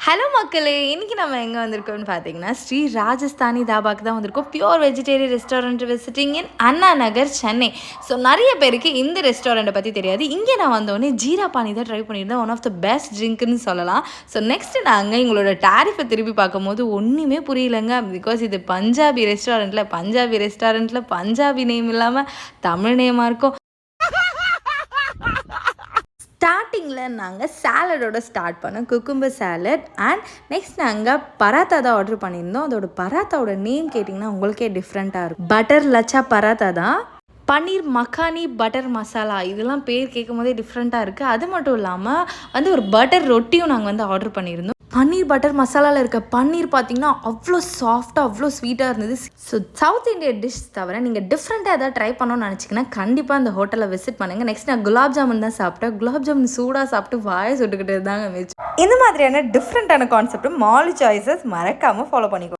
Hello மக்களே, இன்றைக்கி நம்ம எங்கே வந்திருக்கோம்னு பார்த்தீங்கன்னா ஸ்ரீ ராஜஸ்தானி தாபாக்கு தான் வந்திருக்கோம். பியூர் வெஜிடேரியன் ரெஸ்டாரண்ட் விசிட்டிங் இன் அண்ணா நகர், சென்னை. ஸோ நிறைய பேருக்கு இந்த ரெஸ்டாரண்ட்டை பற்றி தெரியாது. இங்கே நான் வந்தோடனே ஜீரா பானி தான் ட்ரை பண்ணியிருந்தேன். ஒன் ஆஃப் த பெஸ்ட் ட்ரிங்க்னு சொல்லலாம். ஸோ நெக்ஸ்ட்டு நாங்கள் எங்களோட டேரிஃபை திருப்பி பார்க்கும்போது ஒன்றுமே புரியலைங்க. பிகாஸ் இது பஞ்சாபி ரெஸ்டாரண்ட்டில் பஞ்சாபி நேம் இல்லாமல் தமிழ் நேமாக இருக்கும். ஸ்டார்டிங்கில் நாங்கள் சாலடோட ஸ்டார்ட் பண்ணோம், குக்கும்பர் சாலட். அண்ட் நெக்ஸ்ட் நாங்கள் பராத்தா தான் ஆர்டர் பண்ணியிருந்தோம். அதோட பராத்தாவோட நேம் கேட்டிங்கன்னா உங்களுக்கே டிஃப்ரெண்ட்டாக இருக்கும். பட்டர் லச்சா பராத்தா தான். பன்னீர் மக்கானி பட்டர் மசாலா இதெல்லாம் பேர் கேட்கும் போதே டிஃப்ரெண்ட்டாக இருக்குது. அது மட்டும் இல்லாமல் ஒரு பட்டர் ரொட்டியும் நாங்கள் ஆர்டர் பண்ணியிருந்தோம். பன்னீர் பட்டர் மசாலாவில் இருக்க பன்னீர் பார்த்திங்கன்னா அவ்வளோ சாஃப்டாக அவ்வளோ ஸ்வீட்டாக இருந்தது. ஸோ சவுத் இந்தியன் டிஷ் தவிர நீங்கள் டிஃப்ரெண்ட்டாக எதாவது ட்ரை பண்ணணும்னு நினச்சிங்கன்னா கண்டிப்பாக அந்த ஹோட்டலில் விசிட் பண்ணுங்கள். நெக்ஸ்ட் நான் குலாப் ஜாமுன் தான் சாப்பிட்டேன். குலாப் ஜாமுன் சூடாக சாப்பிட்டு வாயை சுட்டுக்கிட்டு தாங்க மிச்சம். இந்த மாதிரியான டிஃப்ரெண்ட்டான கான்செப்ட் மாலு சாய்ஸஸ் மறக்காமல் ஃபாலோ பண்ணிக்கோ.